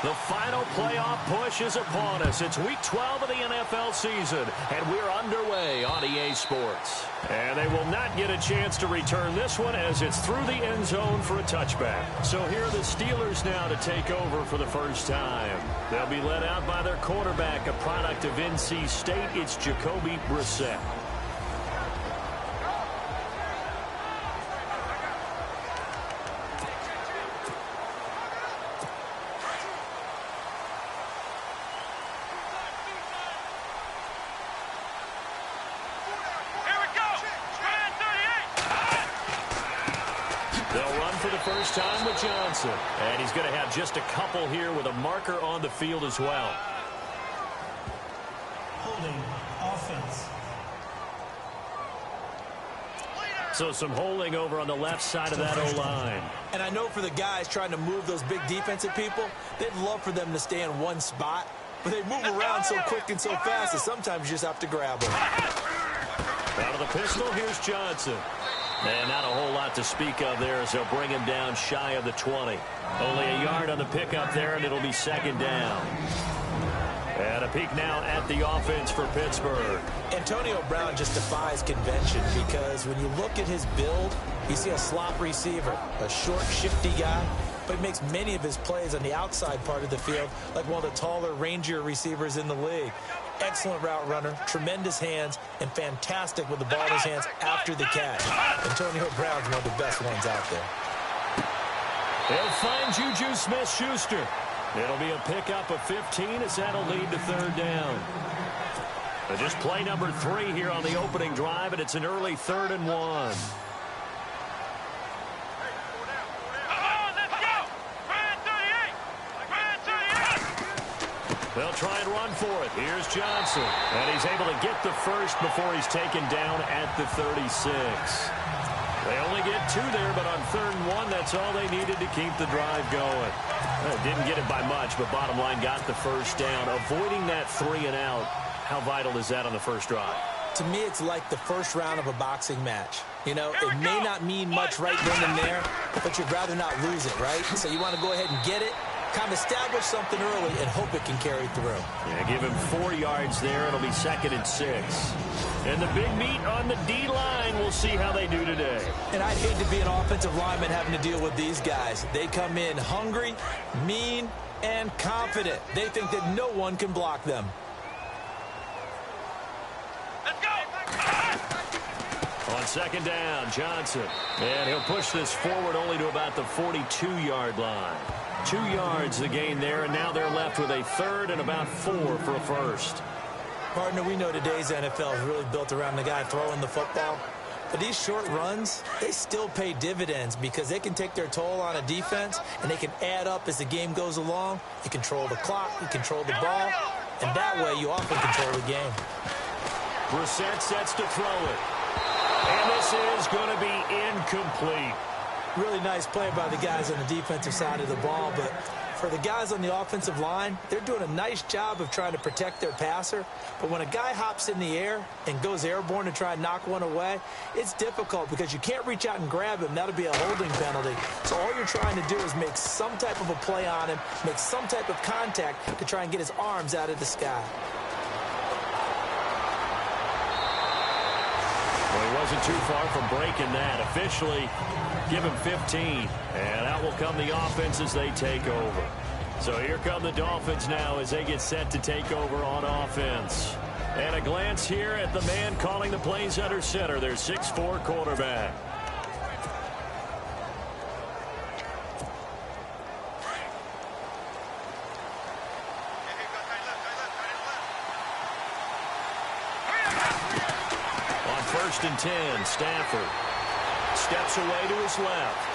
The final playoff push is upon us. It's Week 12 of the NFL season, and we're underway on EA Sports. And they will not get a chance to return this one as it's through the end zone for a touchback. So here are the Steelers now to take over for the first time. They'll be led out by their quarterback, a product of NC State. It's Jacoby Brissett. First time with Johnson. And he's going to have just a couple here with a marker on the field as well. Holding offense. So some holding over on the left side of that O-line. And I know for the guys trying to move those big defensive people, they'd love for them to stay in one spot. But they move around so quick and so fast that sometimes you just have to grab them. Out of the pistol, here's Johnson. And not a whole lot to speak of there as they'll bring him down shy of the 20. Only a yard on the pickup there, and it'll be second down. And a peek now at the offense for Pittsburgh. Antonio Brown just defies convention because when you look at his build, you see a slot receiver, a short, shifty guy, but he makes many of his plays on the outside part of the field like one of the taller, rangier receivers in the league. Excellent route runner, tremendous hands, and fantastic with the ball in his hands after the catch. Antonio Brown's one of the best ones out there. He'll find Juju Smith-Schuster. It'll be a pickup of 15 as that'll lead to third down. Just play number 3 here on the opening drive, and it's an early 3rd and 1. They'll try and run for it. Here's Johnson. And he's able to get the first before he's taken down at the 36. They only get 2 there, but on 3rd and 1, that's all they needed to keep the drive going. Didn't get it by much, but bottom line got the first down. Avoiding that 3 and out, how vital is that on the first drive? To me, it's like the first round of a boxing match. You know, it may not mean much right then and there, but you'd rather not lose it, right? So you want to go ahead and get it, kind of establish something early, and hope it can carry through. Yeah, give him 4 yards there. It'll be 2nd and 6. And the big meat on the D-line, we'll see how they do today. And I'd hate to be an offensive lineman having to deal with these guys. They come in hungry, mean, and confident. They think that no one can block them. Let's go! On 2nd down, Johnson. And he'll push this forward only to about the 42-yard line. 2 yards the gain there, and now they're left with a 3rd and about 4 for a first. Partner, we know today's NFL is really built around the guy throwing the football. But these short runs, they still pay dividends because they can take their toll on a defense, and they can add up as the game goes along. You control the clock, you control the ball, and that way you often control the game. Brissett sets to throw it. And this is going to be incomplete. Really nice play by the guys on the defensive side of the ball, but for the guys on the offensive line, they're doing a nice job of trying to protect their passer. But when a guy hops in the air and goes airborne to try and knock one away, it's difficult because you can't reach out and grab him. That'll be a holding penalty. So all you're trying to do is make some type of a play on him, make some type of contact to try and get his arms out of the sky. Well, he wasn't too far from breaking that. Officially, give him 15. And out will come the offense as they take over. So here come the Dolphins now as they get set to take over on offense. And a glance here at the man calling the plays under center, their 6'4" quarterback. On 1st and 10, Stafford steps away to his left.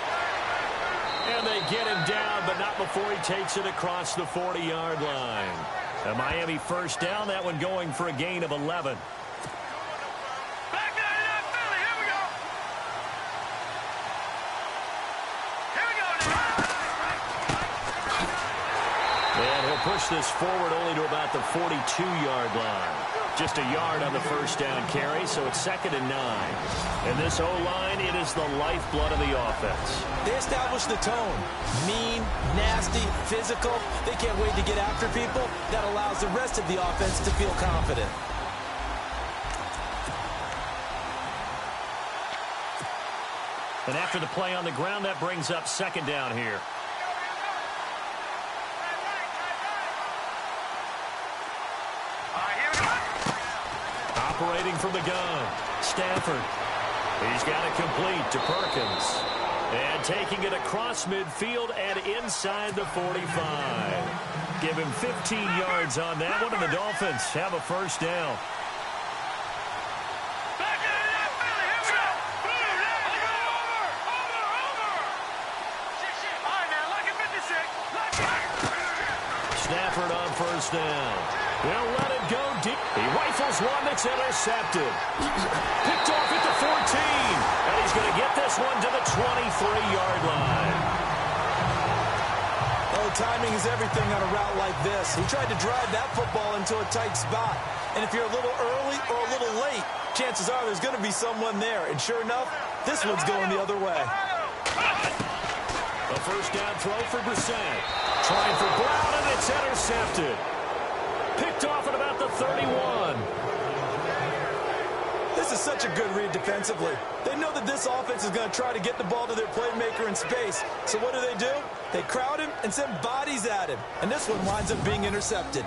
And they get him down, but not before he takes it across the 40-yard line. A Miami first down, that one going for a gain of 11. And he'll push this forward only to about the 42-yard line. Just a yard on the first down carry, so it's 2nd and 9. And this O-line, it is the lifeblood of the offense. They establish the tone. Mean, nasty, physical. They can't wait to get after people. That allows the rest of the offense to feel confident. And after the play on the ground, that brings up 2nd down here. Operating from the gun, Stafford. He's got it complete to Perkins. And taking it across midfield and inside the 45. Give him 15 yards on that one, and the Dolphins have a first down. Stafford on first down. They'll let it go deep. He rifles one that's intercepted. Picked off at the 14. And he's going to get this one to the 23-yard line. Oh, timing is everything on a route like this. He tried to drive that football into a tight spot. And if you're a little early or a little late, chances are there's going to be someone there. And sure enough, this one's going the other way. A first down throw for Brissett. Trying for Brown, and it's intercepted. Picked off at about the 31. This is such a good read defensively. They know that this offense is going to try to get the ball to their playmaker in space. So what do? They crowd him and send bodies at him. And this one winds up being intercepted.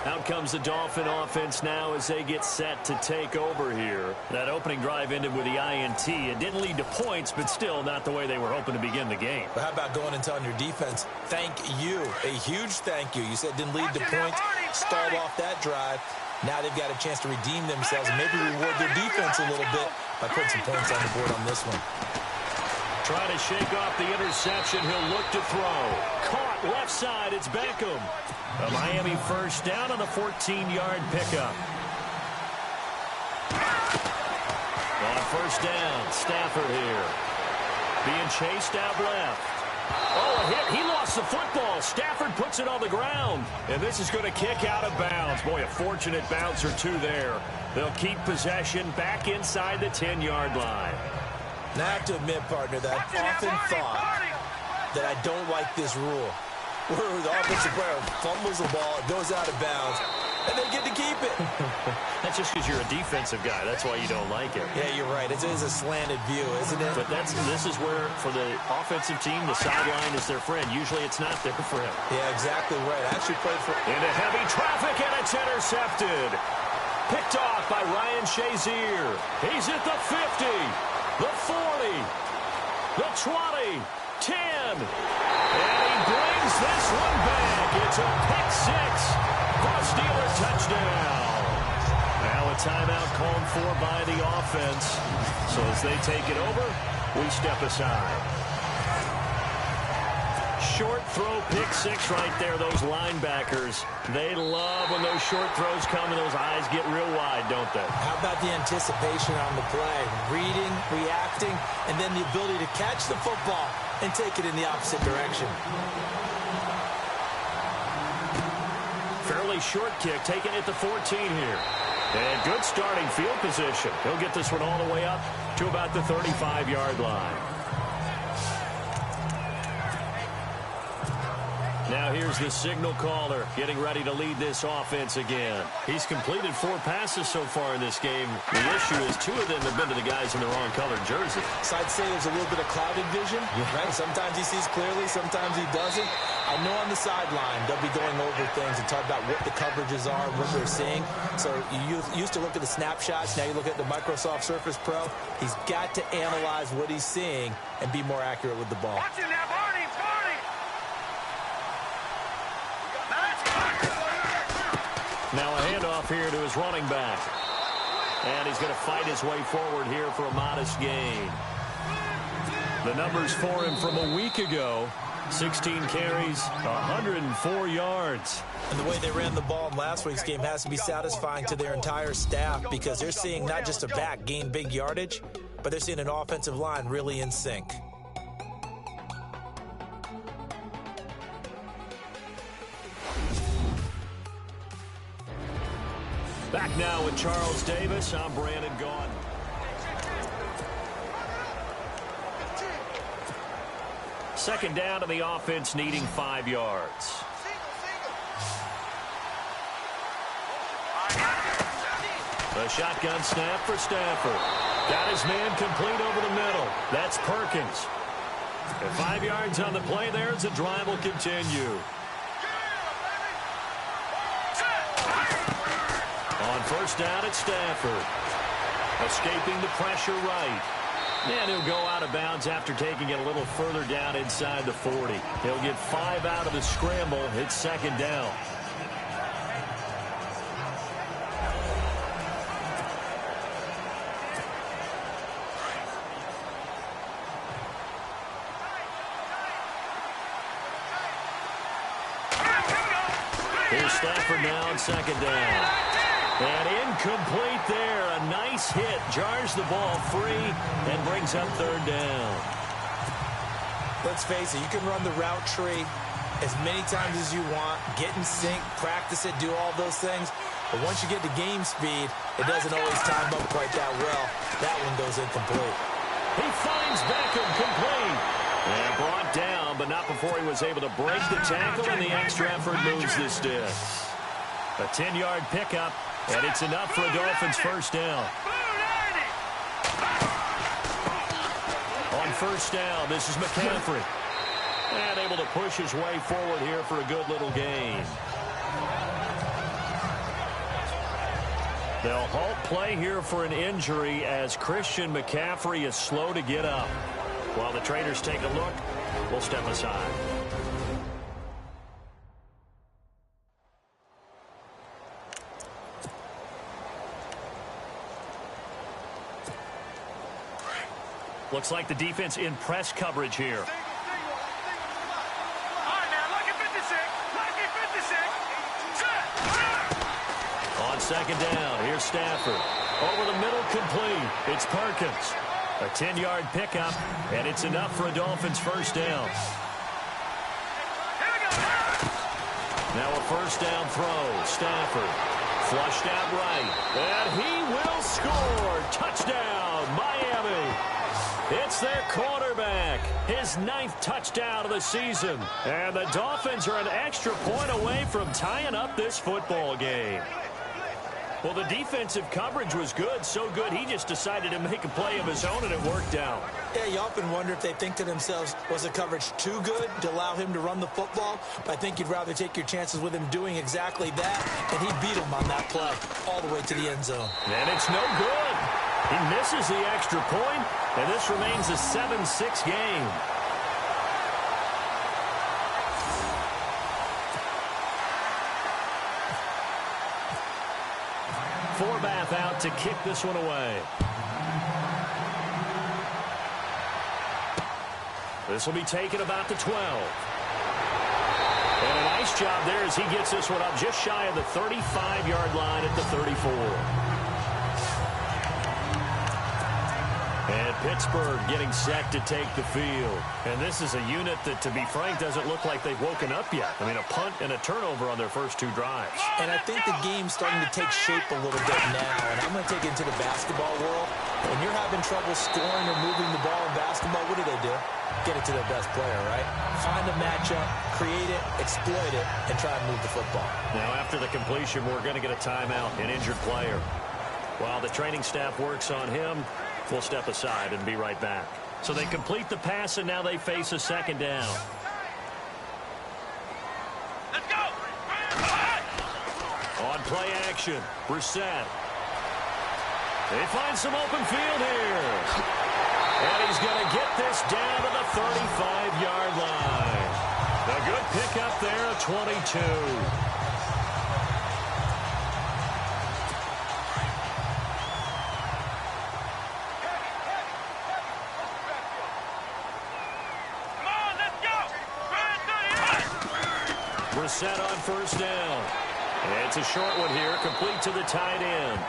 Out comes the Dolphin offense now as they get set to take over here. That opening drive ended with the INT. It didn't lead to points, but still not the way they were hoping to begin the game. But how about going and telling your defense, thank you, a huge thank you. You said it didn't lead to points, stalled off that drive. Now they've got a chance to redeem themselves and maybe reward their defense a little bit by putting some points on the board on this one. Trying to shake off the interception. He'll look to throw. Caught left side. It's Beckham. A Miami first down on the 14-yard pickup. On first down, Stafford here. Being chased out left. Oh, a hit. He lost the football. Stafford puts it on the ground. And this is going to kick out of bounds. Boy, a fortunate bounce or two there. They'll keep possession back inside the 10-yard line. Now, I have to admit, partner, that I've often thought that I don't like this rule. Where the offensive player fumbles the ball, it goes out of bounds, and they get to keep it. That's just because you're a defensive guy. That's why you don't like it. Yeah, you're right. It is a slanted view, isn't it? But this is where, for the offensive team, the sideline is their friend. Usually it's not there for him. Yeah, exactly right. I actually played for... Into heavy traffic, and it's intercepted. Picked off by Ryan Shazier. He's at the 50, the 40, the 20, 10. And he brings this one back. It's a pick six for a Steeler touchdown. Now a timeout called for by the offense. So as they take it over, we step aside. Short throw, pick six right there. Those linebackers, they love when those short throws come and those eyes get real wide, don't they? How about the anticipation on the play? Reading, reacting, and then the ability to catch the football and take it in the opposite direction. Fairly short kick, taken at the 14 here. And good starting field position. He'll get this one all the way up to about the 35-yard line. Now here's the signal caller getting ready to lead this offense again. He's completed 4 passes so far in this game. The issue is 2 of them have been to the guys in the wrong colored jersey. So I'd say there's a little bit of clouded vision, right? Sometimes he sees clearly, sometimes he doesn't. I know on the sideline they'll be going over things and talk about what the coverages are, what they're seeing. So you used to look at the snapshots. Now you look at the Microsoft Surface Pro. He's got to analyze what he's seeing and be more accurate with the ball. Now a handoff here to his running back. And he's going to fight his way forward here for a modest gain. The numbers for him from a week ago: 16 carries, 104 yards. And the way they ran the ball in last week's game has to be satisfying to their entire staff, because they're seeing not just a back gain big yardage, but they're seeing an offensive line really in sync. Back now with Charles Davis. I'm Brandon Gaudin. Second down to the offense, needing 5 yards. The shotgun snap for Stafford. Got his man complete over the middle. That's Perkins. And 5 yards on the play there as the drive will continue. On first down, it's Stafford. Escaping the pressure right. And he'll go out of bounds after taking it a little further down inside the 40. He'll get 5 out of the scramble. It's second down. Here's Stafford now on second down. And incomplete there. A nice hit. Jars the ball free and brings up third down. Let's face it, you can run the route tree as many times as you want, get in sync, practice it, do all those things. But once you get to game speed, it doesn't always time up quite that well. That one goes incomplete. He finds Beckham complete. And brought down, but not before he was able to break the tackle, and the extra effort moves the sticks. A 10-yard pickup, and it's enough for a Dolphins first down. On first down, this is McCaffrey. And able to push his way forward here for a good little gain. They'll halt play here for an injury as Christian McCaffrey is slow to get up. While the traders take a look, we'll step aside. Looks like the defense in press coverage here. On second down, here's Stafford. Over the middle, complete. It's Perkins. A 10-yard pickup, and it's enough for a Dolphins first down. Now a first down throw. Stafford flushed out right. And he will score. Touchdown, Miami. It's their quarterback. His 9th touchdown of the season. And the Dolphins are an extra point away from tying up this football game. Well, the defensive coverage was good, so good he just decided to make a play of his own, and it worked out. Yeah, you often wonder if they think to themselves, was the coverage too good to allow him to run the football? But I think you'd rather take your chances with him doing exactly that, and he beat him on that play all the way to the end zone. And it's no good. He misses the extra point, and this remains a 7-6 game. Forbath out to kick this one away. This will be taken about the 12. And a nice job there as he gets this one up just shy of the 35-yard line at the 34. And Pittsburgh getting set to take the field. And this is a unit that, to be frank, doesn't look like they've woken up yet. I mean, a punt and a turnover on their first 2 drives. And I think the game's starting to take shape a little bit now. And I'm going to take it into the basketball world. When you're having trouble scoring or moving the ball in basketball, what do? Get it to their best player, right? Find a matchup, create it, exploit it, and try and move the football. Now, after the completion, we're going to get a timeout, an injured player. While the training staff works on him, we'll step aside and be right back. So they complete the pass, and now they face a second down. Let's go! On play action, Brissett. They find some open field here. And he's going to get this down to the 35-yard line. A good pickup there at 22. Brissett on first down. It's a short one here, complete to the tight end.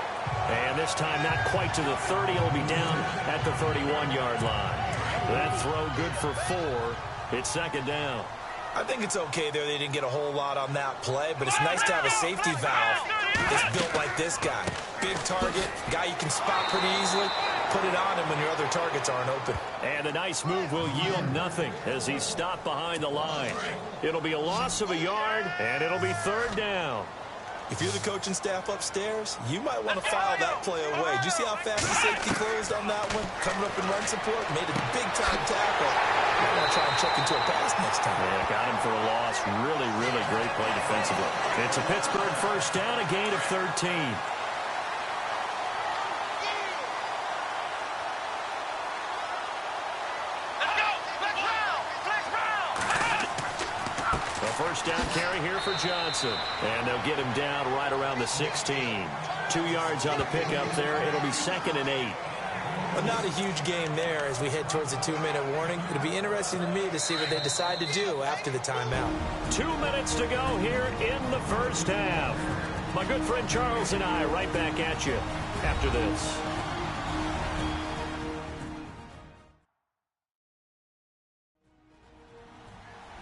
And this time not quite to the 30. It'll be down at the 31-yard line. That throw good for 4. It's second down. I think it's okay there. They didn't get a whole lot on that play, but it's nice to have a safety valve that's built like this guy. Big target, guy you can spot pretty easily. Put it on him when your other targets aren't open. And a nice move will yield nothing as he's stopped behind the line. It'll be a loss of a yard, and it'll be third down. If you're the coaching staff upstairs, you might want to file that play away. Did you see how fast the safety closed on that one? Coming up in run support, made a big-time tackle. You want to try and check into a pass next time. Yeah, got him for a loss. Really, really great play defensively. It's a Pittsburgh first down, a gain of 13. First down carry here for Johnson. And they'll get him down right around the 16. 2 yards on the pickup there. It'll be 2nd and 8. But not a huge game there as we head towards a 2-minute warning. It'll be interesting to me to see what they decide to do after the timeout. 2 minutes to go here in the first half. My good friend Charles and I right back at you after this.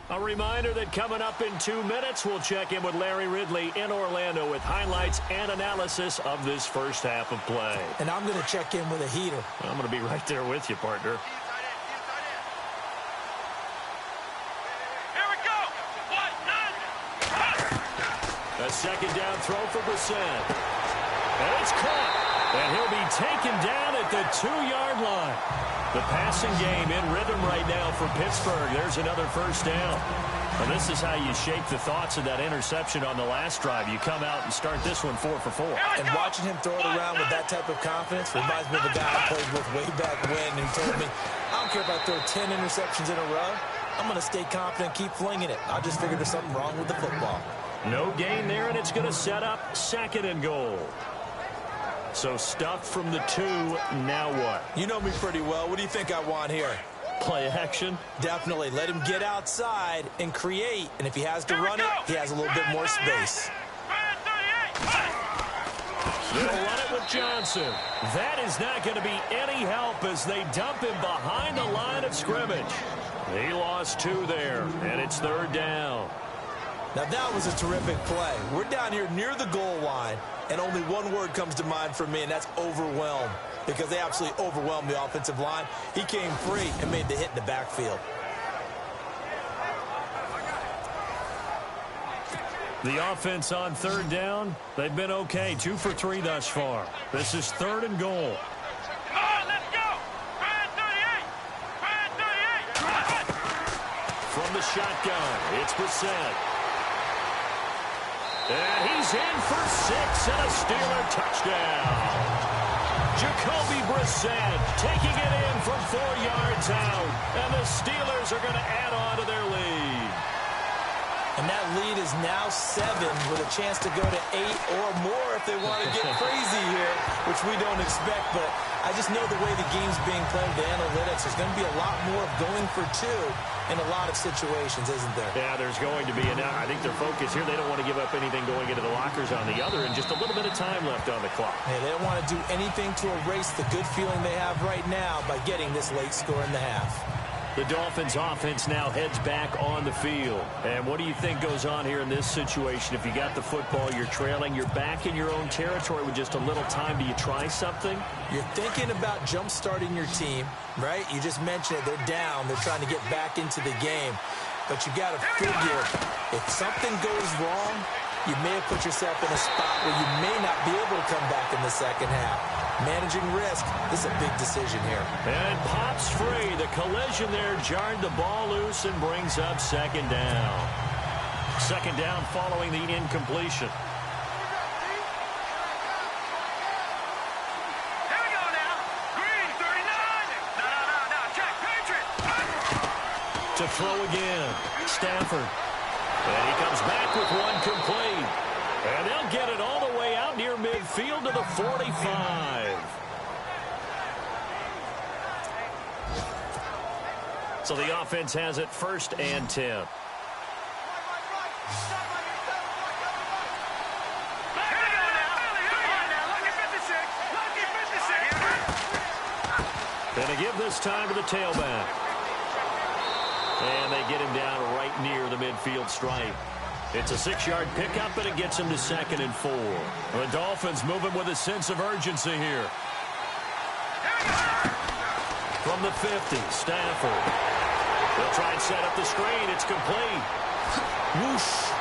A reminder that coming up in 2 minutes, we'll check in with Larry Ridley in Orlando with highlights and analysis of this first half of play. And I'm going to check in with a heater. I'm going to be right there with you, partner. Here we go. A second down throw for Brissett. And it's caught. And he'll be taken down at the 2-yard line. The passing game in rhythm right now for Pittsburgh. There's another first down. Well, this is how you shake the thoughts of that interception on the last drive. You come out and start this one 4 for 4. And watching him throw it around with that type of confidence reminds me of a guy I played with way back when who told me, I don't care if I throw 10 interceptions in a row. I'm going to stay confident and keep flinging it. I just figured there's something wrong with the football. No gain there, and it's going to set up 2nd and goal. So stuffed from the 2, now what? You know me pretty well. What do you think I want here? Play action? Definitely. Let him get outside and create. And if he has to run it, he has a little bit more space. They'll run it with Johnson. That is not going to be any help as they dump him behind the line of scrimmage. He lost 2 there, and it's 3rd down. Now, that was a terrific play. We're down here near the goal line, and only one word comes to mind for me, and that's overwhelmed, because they absolutely overwhelmed the offensive line. He came free and made the hit in the backfield. The offense on 3rd down, they've been okay. 2 for 3 thus far. This is 3rd and goal. Come on, let's go. 38. From the shotgun, it's Brissett. And he's in for 6 and a Steeler touchdown. Jacoby Brissett taking it in from 4 yards out. And the Steelers are going to add on to their lead. And that lead is now 7 with a chance to go to 8 or more if they want to get crazy here, which we don't expect. But I just know the way the game's being played, the analytics, there's going to be a lot more of going for 2 in a lot of situations, isn't there? Yeah, there's going to be. And I think their focus here, they don't want to give up anything going into the lockers on the other, and just a little bit of time left on the clock. Yeah, they don't want to do anything to erase the good feeling they have right now by getting this late score in the half. The Dolphins offense now heads back on the field. And what do you think goes on here in this situation? If you got the football, you're trailing, you're back in your own territory with just a little time. Do you try something? You're thinking about jump-starting your team, right? You just mentioned it. They're down. They're trying to get back into the game. But you got to figure if something goes wrong, you may have put yourself in a spot where you may not be able to come back in the second half. Managing risk, this is a big decision here. And pops free. The collision there jarred the ball loose and brings up 2nd down. 2nd down following the incompletion. Here we go now. Green, 39. No. Check, Patriot. To throw again. Stafford. And he comes back with one complete. And they'll get it all the way out near midfield to the 45. So the offense has it 1st and 10. Going to give this time to the tailback. And they get him down right near the midfield stripe. It's a 6-yard pickup, and it gets him to 2nd and 4. The Dolphins moving with a sense of urgency here. From the 50, Stafford. They'll try and set up the screen. It's complete. Whoosh.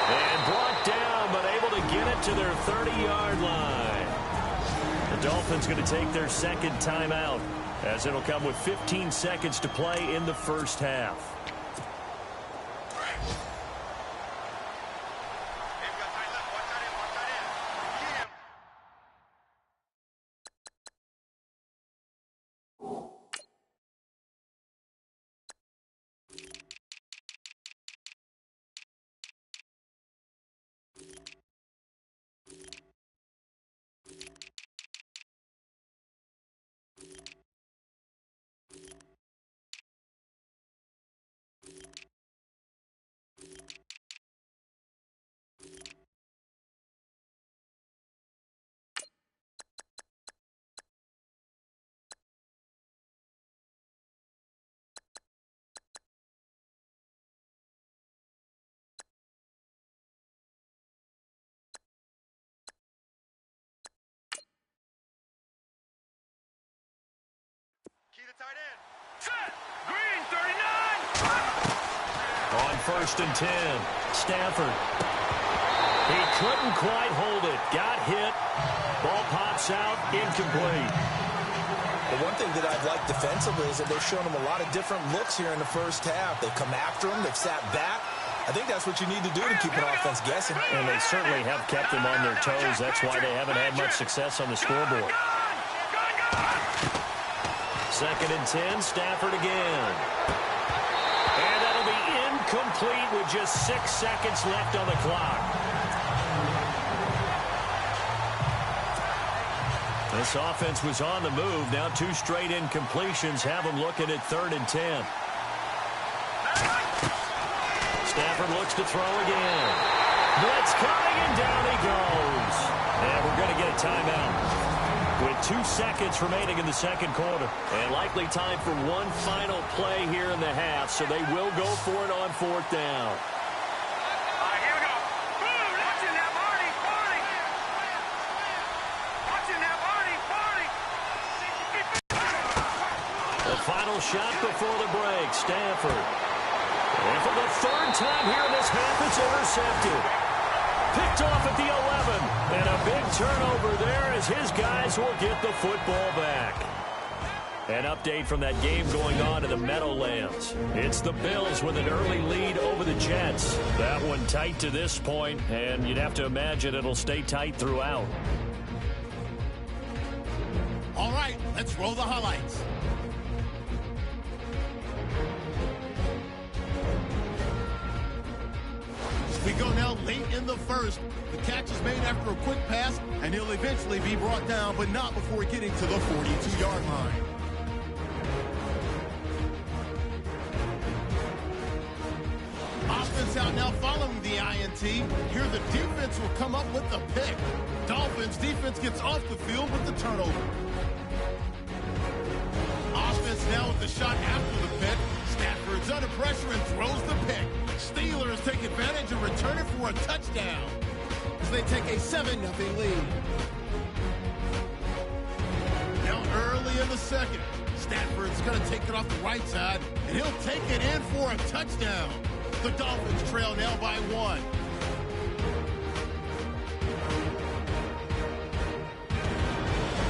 And brought down, but able to get it to their 30-yard line. The Dolphins going to take their second timeout, as it'll come with 15 seconds to play in the first half. Tight end. Set. Green, 39. On 1st and 10, Stafford. He couldn't quite hold it. Got hit. Ball pops out. Incomplete. The one thing that I've liked defensively is that they've shown him a lot of different looks here in the first half. They've come after him. They've sat back. I think that's what you need to do to keep an offense guessing. And they certainly have kept them on their toes. That's why they haven't had much success on the scoreboard. 2nd and 10, Stafford again. And that'll be incomplete with just 6 seconds left on the clock. This offense was on the move. Now 2 straight incompletions have them looking at 3rd and 10. Stafford looks to throw again. Blitz coming, and down he goes. And we're going to get a timeout with 2 seconds remaining in the second quarter. And likely time for one final play here in the half, so they will go for it on 4th down. All right, here we go. Boom, watching that Marty, Marty. Watching that Marty, Marty. The final shot before the break, Stafford. And for the 3rd time here in this half, it's intercepted. Picked off at the 11. And a big turnover there as his guys will get the football back. An update from that game going on in the Meadowlands. It's the Bills with an early lead over the Jets. That one tight to this point, and you'd have to imagine it'll stay tight throughout. All right, let's roll the highlights. We go now late in the first. The catch is made after a quick pass, and he'll eventually be brought down, but not before getting to the 42-yard line. Offense out now following the INT. Here the defense will come up with the pick. Dolphins defense gets off the field with the turnover. Offense now with the shot after the pick. Stafford's under pressure and throws the pick. Steelers take advantage and return it for a touchdown as they take a 7-0 lead. Now early in the second, Stafford's going to take it off the right side, and he'll take it in for a touchdown. The Dolphins trail now by 1.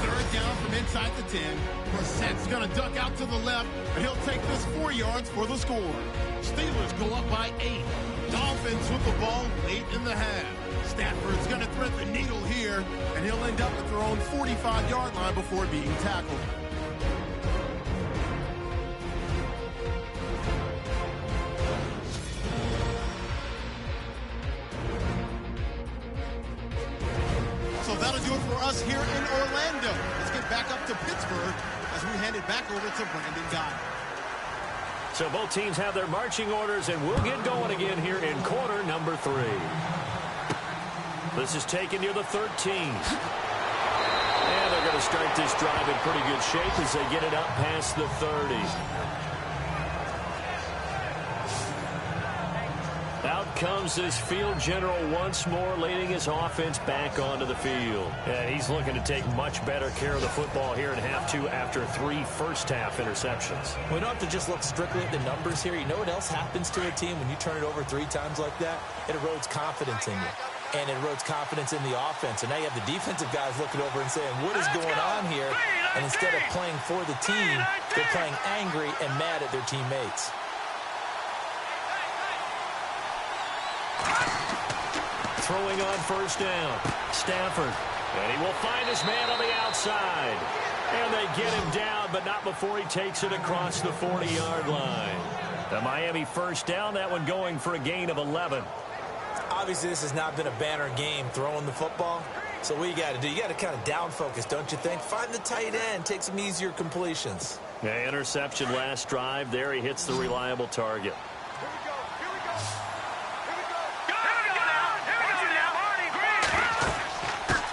Third down from inside the 10. Brissett's going to duck out to the left, and he'll take this 4 yards for the score. Steelers go up by 8. Dolphins with the ball late in the half. Stafford's going to thread the needle here, and he'll end up at their own 45-yard line before being tackled. So that'll do it for us here in Orlando. Let's get back up to Pittsburgh as we hand it back over to Brandon Guy. So both teams have their marching orders, and we'll get going again here in quarter number 3. This is taken near the 13. And they're going to start this drive in pretty good shape as they get it up past the 30. comes this field general once more, leading his offense back onto the field. And he's looking to take much better care of the football here in half two after 3 first-half interceptions. We don't have to just look strictly at the numbers here. You know what else happens to a team when you turn it over 3 times like that? It erodes confidence in you. And it erodes confidence in the offense. And now you have the defensive guys looking over and saying, what is going on here? And instead of playing for the team, they're playing angry and mad at their teammates. Throwing on first down, Stafford. And he will find his man on the outside. And they get him down, but not before he takes it across the 40-yard line. The Miami first down, that one going for a gain of 11. Obviously, this has not been a banner game throwing the football. So what you got to do, you got to kind of down focus, don't you think? Find the tight end, take some easier completions. Yeah, interception last drive. There he hits the reliable target.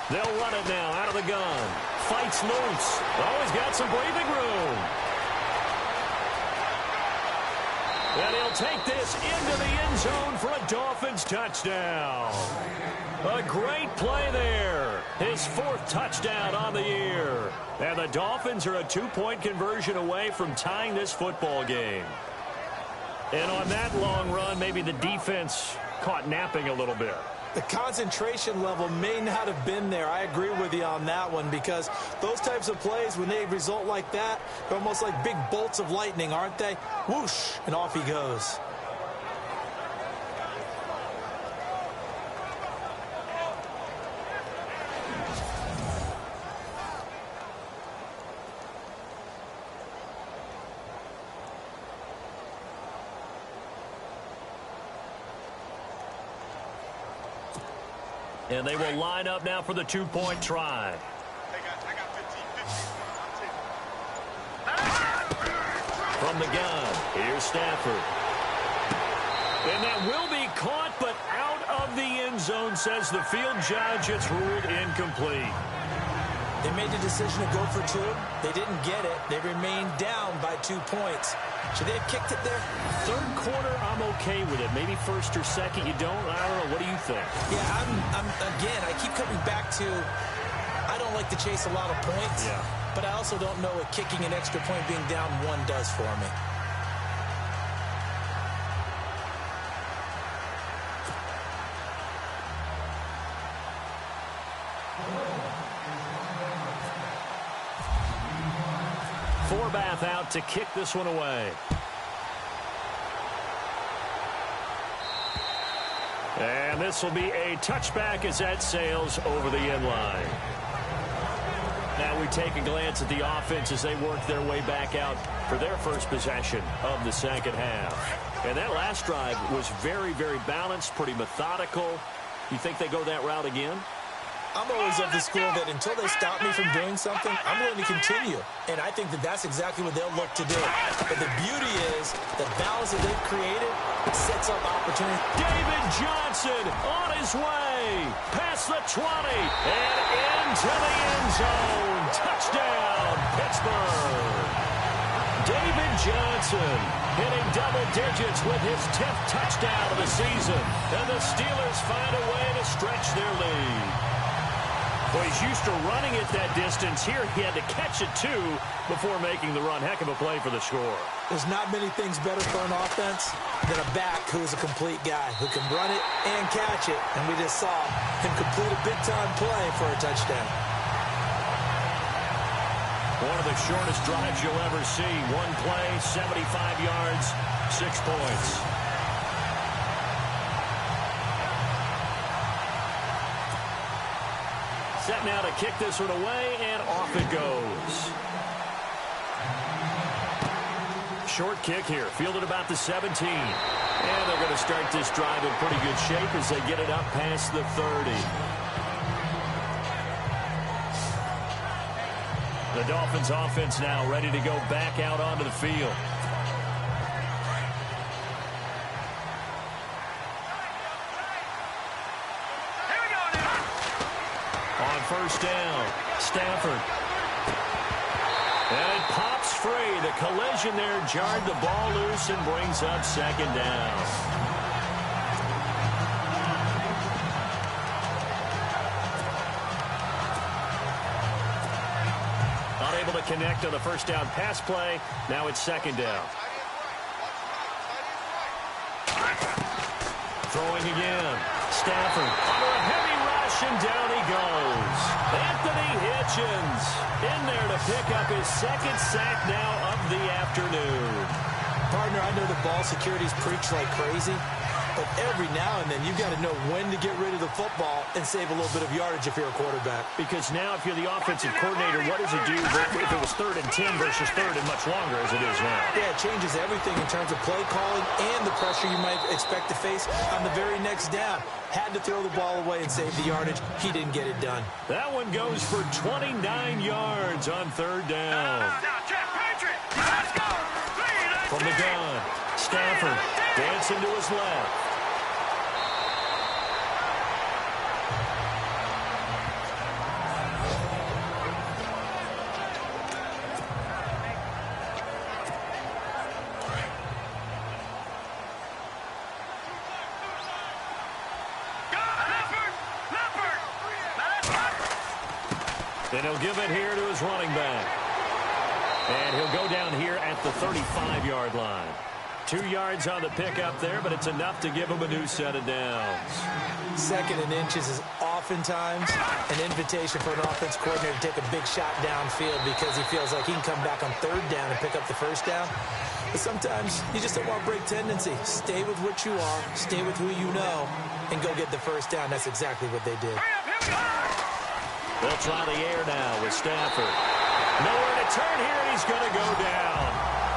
They'll run it now out of the gun. Fights loose. Always got some breathing room. And he'll take this into the end zone for a Dolphins touchdown. A great play there. His 4th touchdown on the year. And the Dolphins are a 2-point conversion away from tying this football game. And on that long run, maybe the defense caught napping a little bit. The concentration level may not have been there. I agree with you on that one, because those types of plays, when they result like that, they're almost like big bolts of lightning, aren't they? Whoosh, and off he goes. And they will line up now for the 2-point try. From the gun, here's Stafford. And that will be caught, but out of the end zone, says the field judge. It's ruled incomplete. They made the decision to go for 2. They didn't get it. They remained down by 2 points. Should they have kicked it there? 3rd quarter, I'm okay with it. Maybe 1st or 2nd, you don't. I don't know. What do you think? Yeah, again, I keep coming back to, I don't like to chase a lot of points. Yeah. But I also don't know what kicking an extra point being down 1 does for me. Forbath out to kick this one away. And this will be a touchback as that sails over the end line. Now we take a glance at the offense as they work their way back out for their first possession of the second half. And that last drive was very, very balanced, pretty methodical. You think they go that route again? I'm always of the school that until they stop me from doing something, I'm going to continue. And I think that that's exactly what they'll look to do. But the beauty is the balance that they've created sets up opportunity. David Johnson on his way past the 20 and into the end zone. Touchdown, Pittsburgh. David Johnson hitting double digits with his 10th touchdown of the season. And the Steelers find a way to stretch their lead. Well, he's used to running it that distance. Here he had to catch it, too, before making the run. Heck of a play for the score. There's not many things better for an offense than a back who is a complete guy who can run it and catch it. And we just saw him complete a big-time play for a touchdown. One of the shortest drives you'll ever see. One play, 75 yards, 6 points. Set now to kick this one away, and off it goes. Short kick here, fielded about the 17. And they're going to start this drive in pretty good shape as they get it up past the 30. The Dolphins offense now ready to go back out onto the field. On first down, Stafford. And it pops free. The collision there jarred the ball loose and brings up second down. Unable to connect on the first down pass play. Now it's second down. Throwing again. Stafford under a heavy rush, and down he goes. Anthony Hitchens in there to pick up his second sack now of the afternoon. Partner, I know the ball security's preached like crazy, but every now and then you've got to know when to get rid of the football and save a little bit of yardage if you're a quarterback. Because now if you're the offensive coordinator, what does it do if it was 3rd and 10 versus 3rd and much longer as it is now? Yeah, it changes everything in terms of play calling and the pressure you might expect to face on the very next down. Had to throw the ball away and save the yardage. He didn't get it done. That one goes for 29 yards on 3rd down. Let's go. From the gun, Stafford dancing to his left. Then he'll give it here to his running back. And he'll go down here at the 35-yard line. 2 yards on the pickup there, but it's enough to give him a new set of downs. 2nd and inches is oftentimes an invitation for an offense coordinator to take a big shot downfield because he feels like he can come back on 3rd down and pick up the first down. But sometimes you just don't want to break tendency. Stay with what you are, stay with who you know, and go get the first down. That's exactly what they did. They'll try the air now with Stafford. Nowhere to turn here, and he's going to go down.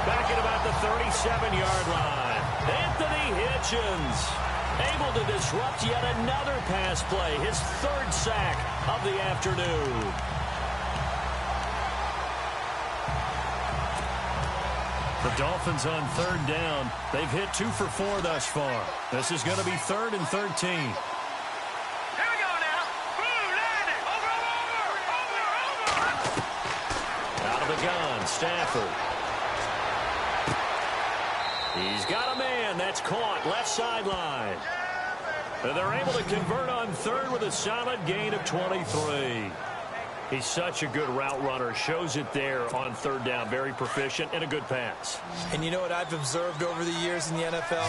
Back at about the 37-yard line. Anthony Hitchens able to disrupt yet another pass play. His 3rd sack of the afternoon. The Dolphins on 3rd down. They've hit 2 for 4 thus far. This is going to be 3rd and 13. Gun, Stafford. He's got a man. That's caught. Left sideline. And they're able to convert on 3rd with a solid gain of 23. He's such a good route runner. Shows it there on 3rd down. Very proficient and a good pass. And you know what I've observed over the years in the NFL?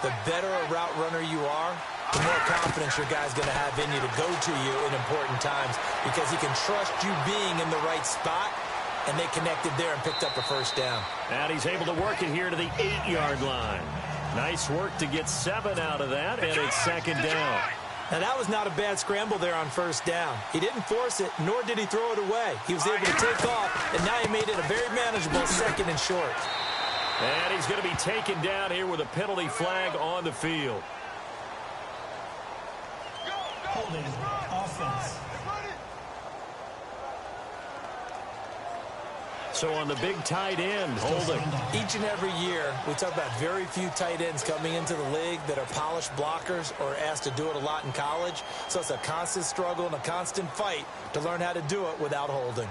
The better a route runner you are, the more confidence your guy's going to have in you to go to you in important times because he can trust you being in the right spot. And they connected there and picked up a first down. And he's able to work it here to the 8-yard line. Nice work to get 7 out of that, and it's 2nd down. Now, that was not a bad scramble there on 1st down. He didn't force it, nor did he throw it away. He was able to take off, and now he made it a very manageable 2nd and short. And he's going to be taken down here with a penalty flag on the field. Holding offense. So on the big tight end, holding. Each and every year, we talk about very few tight ends coming into the league that are polished blockers or asked to do it a lot in college. So it's a constant struggle and a constant fight to learn how to do it without holding.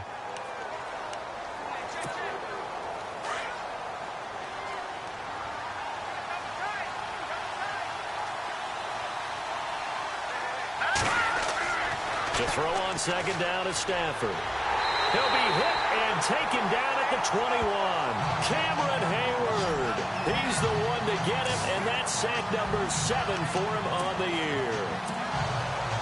To throw on 2nd down is Stafford. He'll be hit and taken down at the 21. Cameron Hayward. He's the one to get him, and that's sack number 7 for him on the year.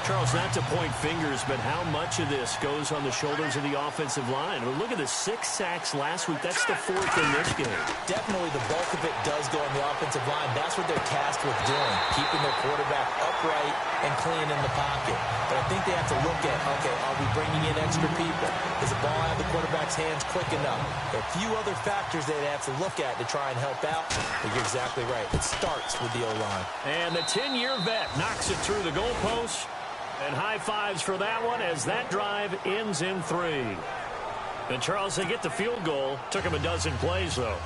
Charles, not to point fingers, but how much of this goes on the shoulders of the offensive line? I mean, look at the 6 sacks last week. That's the 4th in this game. Definitely the bulk of it does go on the offensive line. That's what they're tasked with doing, keeping their quarterback upright and clean in the pocket. But I think they have to look at, okay, are we bringing in extra people? Does the ball out of the quarterback's hands quick enough? There are a few other factors they have to look at to try and help out. But you're exactly right. It starts with the O-line. And the 10-year vet knocks it through the goalpost. And high fives for that one as that drive ends in 3. And Charles, they get the field goal. Took him a dozen plays, though.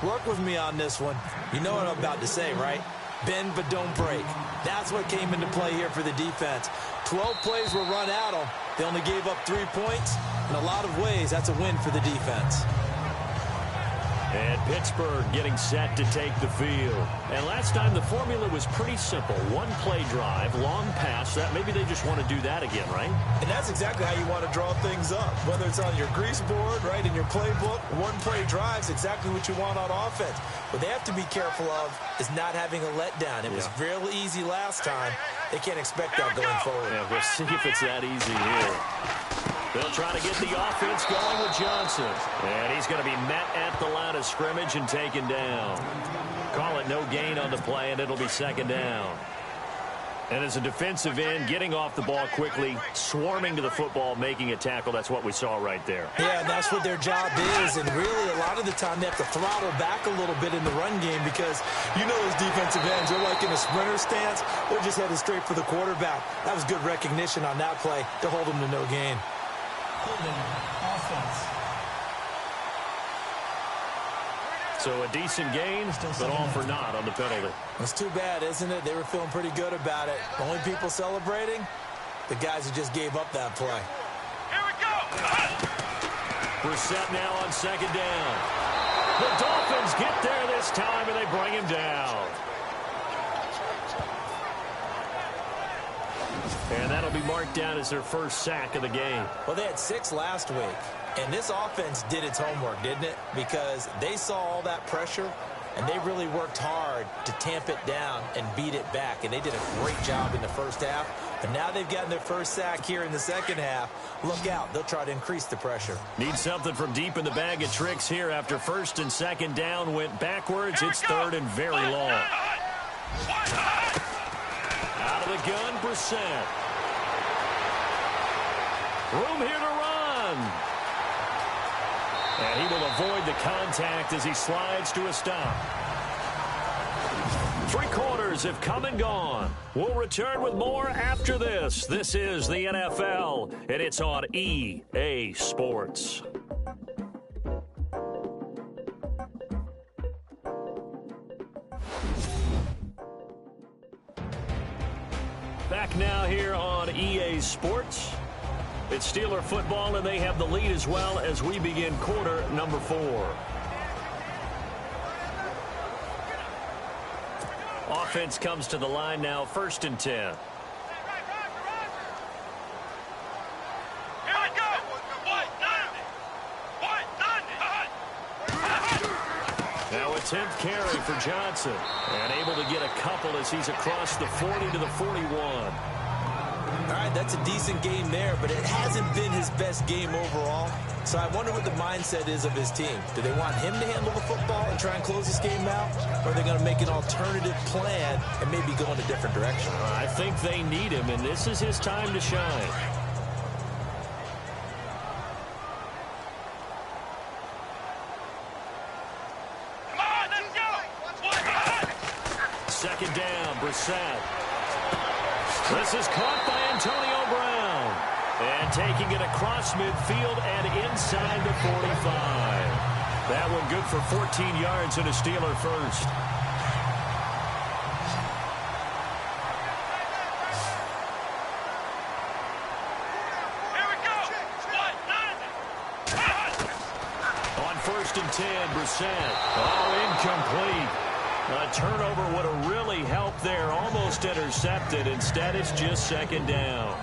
Work with me on this one. You know what I'm about to say, right? Bend but don't break. That's what came into play here for the defense. 12 plays were run at them. They only gave up 3 points. In a lot of ways, that's a win for the defense. And Pittsburgh getting set to take the field. And last time the formula was pretty simple. One play drive, long pass. That maybe they just want to do that again, right? And that's exactly how you want to draw things up. Whether it's on your grease board, right, in your playbook, one play drive is exactly what you want on offense. What they have to be careful of is not having a letdown. It was real easy last time. They can't expect that going forward. Yeah, we'll see if it's that easy here. They'll try to get the offense going with Johnson. And he's going to be met at the line of scrimmage and taken down. Call it no gain on the play, and it'll be second down. And as a defensive end, getting off the ball quickly, swarming to the football, making a tackle, that's what we saw right there. Yeah, and that's what their job is. And really, a lot of the time, they have to throttle back a little bit in the run game because you know those defensive ends, they're like in a sprinter stance. They're just headed straight for the quarterback. That was good recognition on that play to hold them to no gain. So a decent gain, but all for naught on the penalty. It's too bad, isn't it? They were feeling pretty good about it. The only people celebrating, the guys who just gave up that play. Here we go. Brissett now on second down. The Dolphins get there this time, and they bring him down. And that'll be marked down as their first sack of the game. Well, they had 6 last week, and this offense did its homework, didn't it? Because they saw all that pressure, and they really worked hard to tamp it down and beat it back. And they did a great job in the first half. But now they've gotten their first sack here in the second half. Look out. They'll try to increase the pressure. Need something from deep in the bag of tricks here after first and second down went backwards. It's third and very long. Out of the gun, Brissett. Room here to run. And he will avoid the contact as he slides to a stop. 3 quarters have come and gone. We'll return with more after this. This is the NFL, and it's on EA Sports. Back now here on EA Sports. It's Steeler football, and they have the lead as well as we begin quarter number 4. Offense comes to the line now, first and 10. Here we go. Now a 10th carry for Johnson. And able to get a couple as he's across the 40 to the 41. All right, that's a decent game there, but it hasn't been his best game overall. So I wonder what the mindset is of his team. Do they want him to handle the football and try and close this game out? Or are they going to make an alternative plan and maybe go in a different direction? I think they need him, and this is his time to shine. Come on, let's go. Second down, Brissett. This is caught by Antonio Brown. And taking it across midfield and inside the 45. That one good for 14 yards and a Steeler first. Here we go. On first and 10, Brissett. Oh, incomplete. A turnover would have really helped there. Almost intercepted. Instead, it's just second down.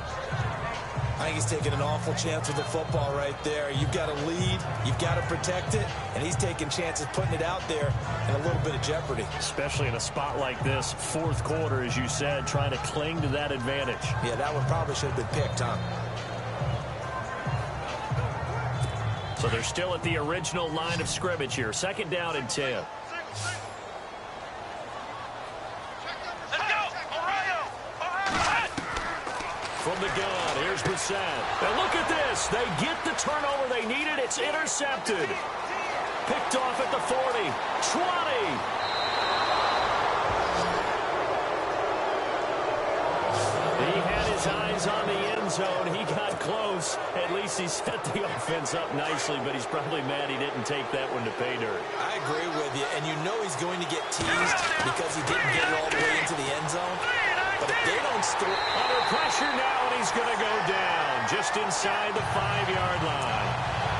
I think he's taking an awful chance with the football right there. You've got a lead. You've got to protect it. And he's taking chances putting it out there in a little bit of jeopardy. Especially in a spot like this, fourth quarter, as you said, trying to cling to that advantage. Yeah, that one probably should have been picked, huh? So they're still at the original line of scrimmage here. Second down and 10. From the gun, here's Brissett. And look at this. They get the turnover they needed. It's intercepted. Picked off at the 40, 20. He had his eyes on the end zone. He got close. At least he set the offense up nicely, but he's probably mad he didn't take that one to pay dirt. I agree with you, and you know he's going to get teased because he didn't get it all the way into the end zone. But if they don't score... Under pressure now, and he's going to go down just inside the 5-yard line.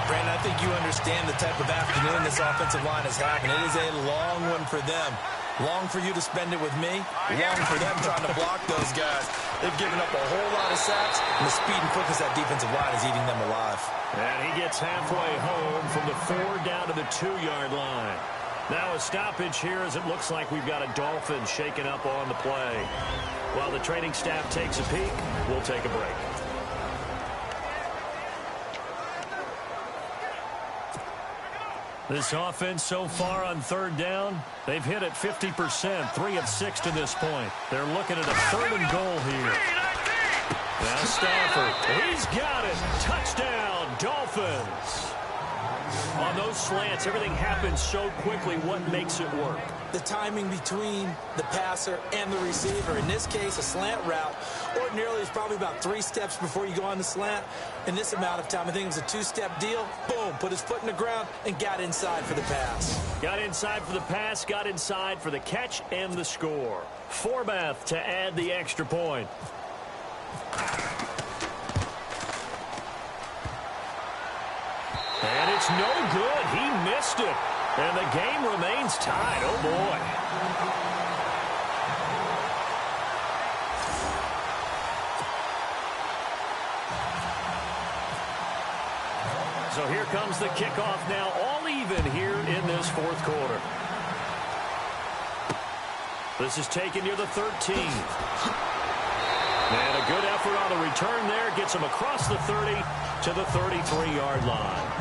Brandon, I think you understand the type of afternoon this offensive line is having. It is a long one for them. Long for you to spend it with me. Long for them trying to block those guys. They've given up a whole lot of sacks, and the speed and quickness of that defensive line is eating them alive. And he gets halfway home from the 4 down to the 2-yard line. Now a stoppage here as it looks like we've got a Dolphins shaking up on the play. While the training staff takes a peek, we'll take a break. This offense so far on 3rd down, they've hit it 50%, 3 of 6 to this point. They're looking at a 3rd and goal here. Now Stafford, he's got it. Touchdown, Dolphins. On those slants, everything happens so quickly. What makes it work? The timing between the passer and the receiver. In this case, a slant route ordinarily is probably about 3 steps before you go on the slant. In this amount of time, I think it was a 2-step deal. Boom, put his foot in the ground and got inside for the pass. Got inside for the pass, got inside for the catch and the score. Forbath to add the extra point. And it's no good. He missed it. And the game remains tied. Oh, boy. So here comes the kickoff now, all even here in this 4th quarter. This is taken near the 13. And a good effort on the return there. Gets him across the 30 to the 33-yard line.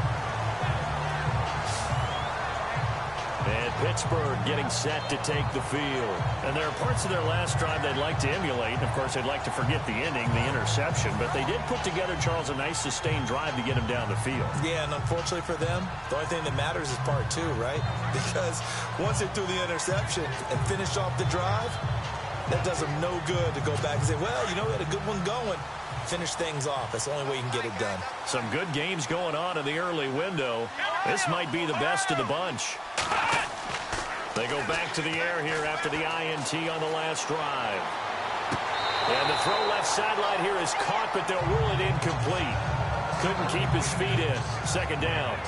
And Pittsburgh getting set to take the field. And there are parts of their last drive they'd like to emulate. And, of course, they'd like to forget the ending, the interception. But they did put together, Charles, a nice sustained drive to get him down the field. Yeah, and unfortunately for them, the only thing that matters is part 2, right? Because once they threw the interception and finished off the drive, that does them no good to go back and say, well, you know, we had a good one going. Finish things off. That's the only way you can get it done. Some good games going on in the early window. This might be the best of the bunch. They go back to the air here after the INT on the last drive. And the throw left sideline here is caught, but they'll rule it incomplete. Couldn't keep his feet in. 2nd down.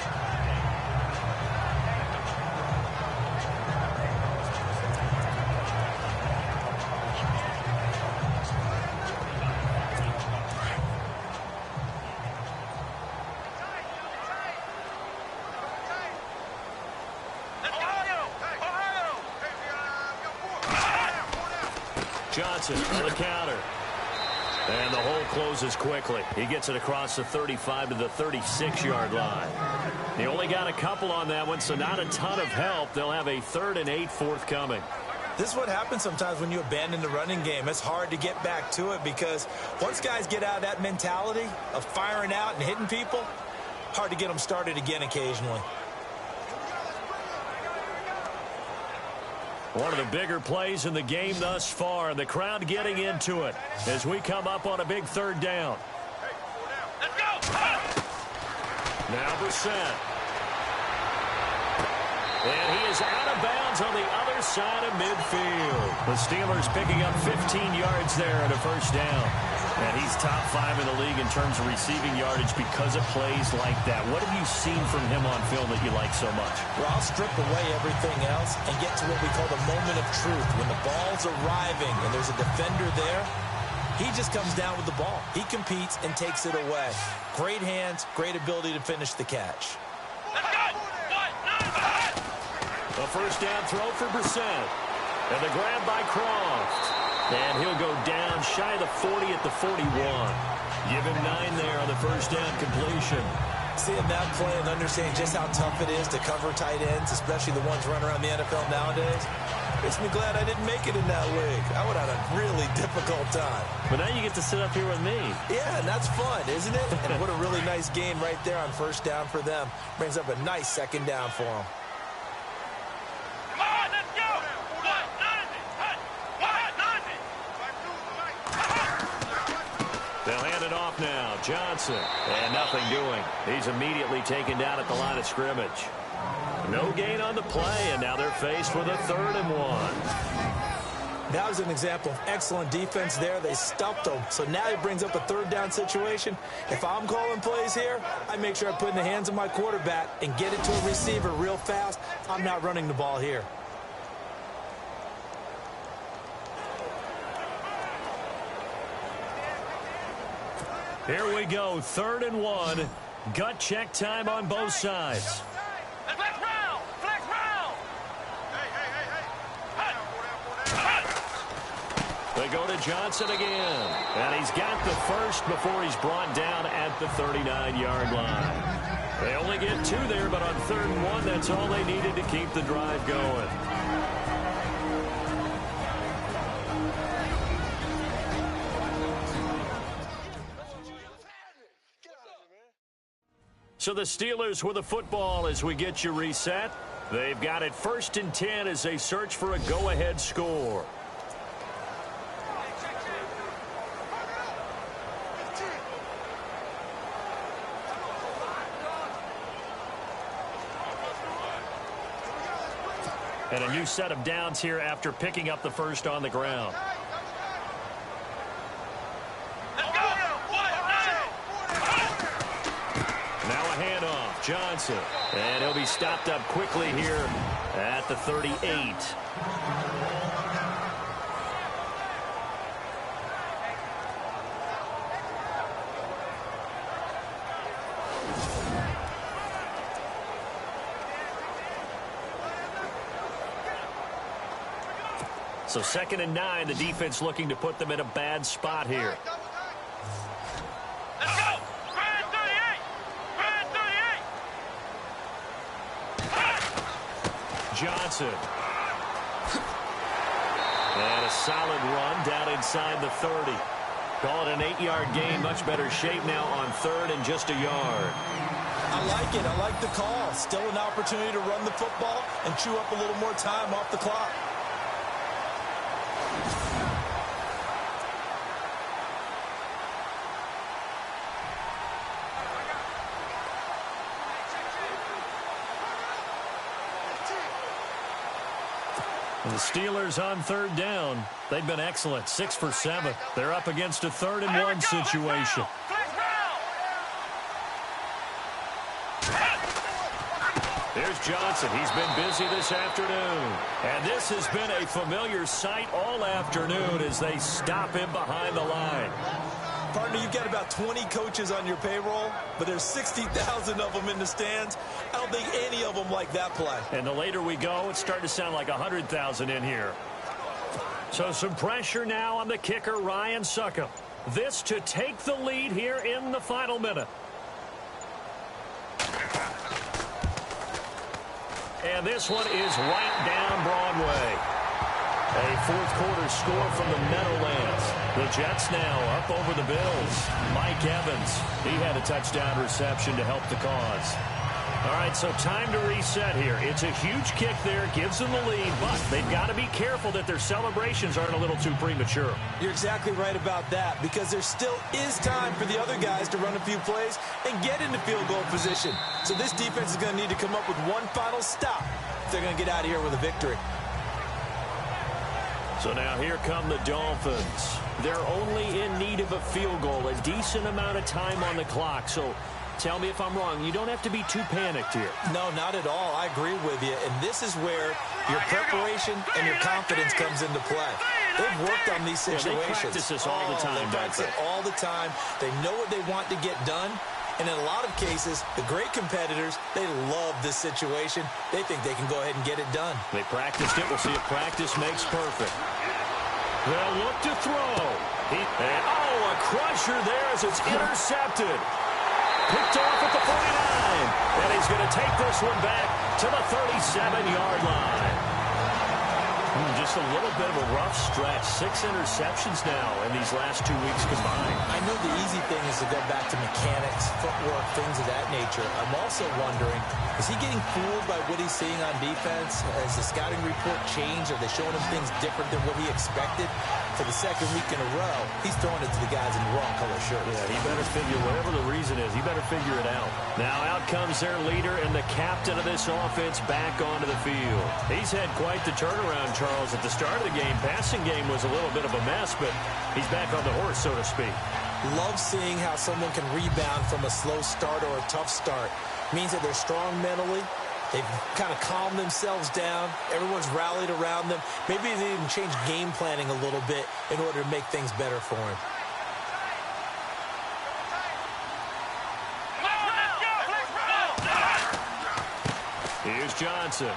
Johnson on the counter. And the hole closes quickly. He gets it across the 35 to the 36-yard line. They only got a couple on that one, so not a ton of help. They'll have a 3rd and 8 forthcoming. This is what happens sometimes when you abandon the running game. It's hard to get back to it because once guys get out of that mentality of firing out and hitting people, hard to get them started again occasionally. One of the bigger plays in the game thus far. The crowd getting into it as we come up on a big 3rd down. Let's go! Now Brissett. And he is out of bounds on the other side of midfield. The Steelers picking up 15 yards there at a 1st down. And he's top 5 in the league in terms of receiving yardage because of plays like that. What have you seen from him on film that you like so much? Well, I'll strip away everything else and get to what we call the moment of truth. When the ball's arriving and there's a defender there, he just comes down with the ball. He competes and takes it away. Great hands, great ability to finish the catch. Let's go! A 1st down throw for Brissett. And the grab by Croft. And he'll go down shy of the 40 at the 41. Give him 9 there on the 1st down completion. Seeing that play and understanding just how tough it is to cover tight ends, especially the ones running around the NFL nowadays, makes me glad I didn't make it in that league. I would have had a really difficult time. But now you get to sit up here with me. Yeah, and that's fun, isn't it? And what a really nice game right there on 1st down for them. Brings up a nice 2nd down for them. Come on, let's go! They'll hand it off now. Johnson. And nothing doing. He's immediately taken down at the line of scrimmage. No gain on the play, and now they're faced with a 3rd and 1. That was an example of excellent defense there. They stuffed them. So now it brings up a third down situation. If I'm calling plays here, I make sure I put it in the hands of my quarterback and get it to a receiver real fast. I'm not running the ball here. Here we go, 3rd and 1. Gut check time on both sides. Flex round! Flex round! They go to Johnson again. And he's got the first before he's brought down at the 39-yard line. They only get 2 there, but on 3rd and 1, that's all they needed to keep the drive going. So the Steelers with the football as we get you reset. They've got it 1st and 10 as they search for a go-ahead score. And a new set of downs here after picking up the first on the ground. Johnson, and he'll be stopped up quickly here at the 38. So 2nd and 9, the defense looking to put them in a bad spot here. Johnson. And a solid run down inside the 30. Call it an 8-yard gain. Much better shape now on 3rd and just a yard. I like it. I like the call. Still an opportunity to run the football and chew up a little more time off the clock. The Steelers on 3rd down. They've been excellent, 6 for 7. They're up against a 3rd and 1 situation. There's Johnson. He's been busy this afternoon. And this has been a familiar sight all afternoon as they stop him behind the line. Partner, you've got about 20 coaches on your payroll, but there's 60,000 of them in the stands. I don't think any of them like that play. And the later we go, it's starting to sound like 100,000 in here. So some pressure now on the kicker, Ryan Succop. This to take the lead here in the final minute. And this one is right down Broadway. A 4th quarter score from the Meadowlands. The Jets now up over the Bills. Mike Evans, he had a touchdown reception to help the cause. All right, so time to reset here. It's a huge kick there, gives them the lead, but they've got to be careful that their celebrations aren't a little too premature. You're exactly right about that, because there still is time for the other guys to run a few plays and get into field goal position. So this defense is going to need to come up with one final stop if they're going to get out of here with a victory. So now here come the Dolphins. They're only in need of a field goal, a decent amount of time on the clock. So tell me if I'm wrong. You don't have to be too panicked here. No, not at all. I agree with you. And this is where your preparation and your confidence comes into play. They've worked on these situations. They practice this all the time. They practice it all the time. They know what they want to get done. And in a lot of cases, the great competitors, they love this situation. They think they can go ahead and get it done. They practiced it. We'll see if practice makes perfect. They'll look to throw. A crusher there as it's intercepted. Picked off at the 49. And he's going to take this one back to the 37-yard line. Just a little bit of a rough stretch. 6 interceptions now in these last 2 weeks combined. I know the easy thing is to go back to mechanics, footwork, things of that nature. I'm also wondering, is he getting fooled by what he's seeing on defense? Has the scouting report changed? Are they showing him things different than what he expected? For the 2nd week in a row, he's throwing it to the guys in the wrong color shirt. Yeah, he better figure, whatever the reason is, he better figure it out. Now out comes their leader and the captain of this offense back onto the field. He's had quite the turnaround, Charlie. Charles, at the start of the game, passing game was a little bit of a mess, but he's back on the horse, so to speak. Love seeing how someone can rebound from a slow start or a tough start. Means that they're strong mentally. They've kind of calmed themselves down. Everyone's rallied around them. Maybe they even change game planning a little bit in order to make things better for him. Here's Johnson.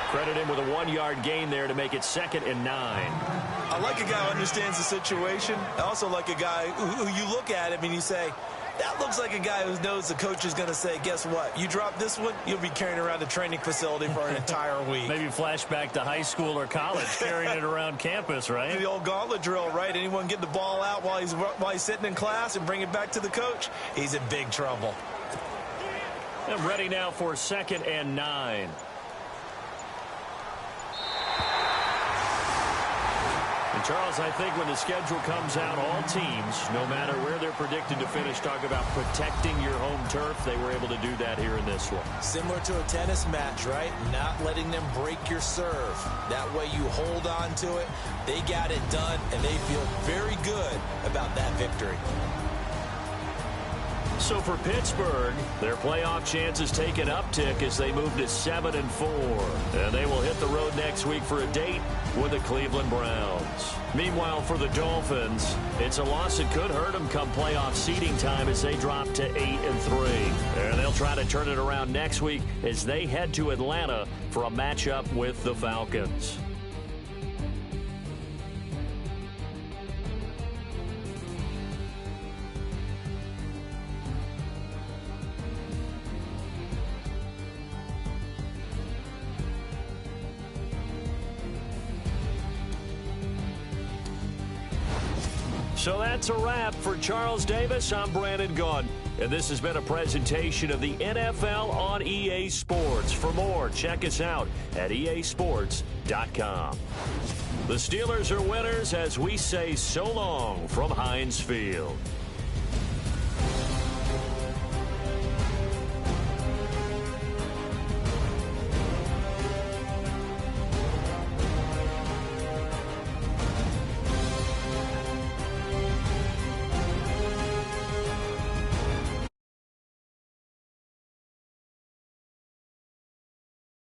Credit him with a 1-yard gain there to make it 2nd and 9. I like a guy who understands the situation. I also like a guy who you look at him and you say, that looks like a guy who knows the coach is going to say, guess what? You drop this one, you'll be carrying around the training facility for an entire week. Maybe flashback to high school or college, carrying it around campus, right? The old gauntlet drill, right? Anyone get the ball out while he's sitting in class and bring it back to the coach? He's in big trouble. I'm ready now for 2nd and 9. And Charles, I think when the schedule comes out, all teams, no matter where they're predicted to finish, talk about protecting your home turf. They were able to do that here in this one. Similar to a tennis match, right? Not letting them break your serve. That way you hold on to it. They got it done, and they feel very good about that victory. So for Pittsburgh, their playoff chances take an uptick as they move to 7-4. And they will hit the road next week for a date with the Cleveland Browns. Meanwhile, for the Dolphins, it's a loss that could hurt them come playoff seeding time as they drop to 8-3. And they'll try to turn it around next week as they head to Atlanta for a matchup with the Falcons. So that's a wrap. For Charles Davis, I'm Brandon Gaudin. And this has been a presentation of the NFL on EA Sports. For more, check us out at easports.com. The Steelers are winners as we say so long from Heinz Field.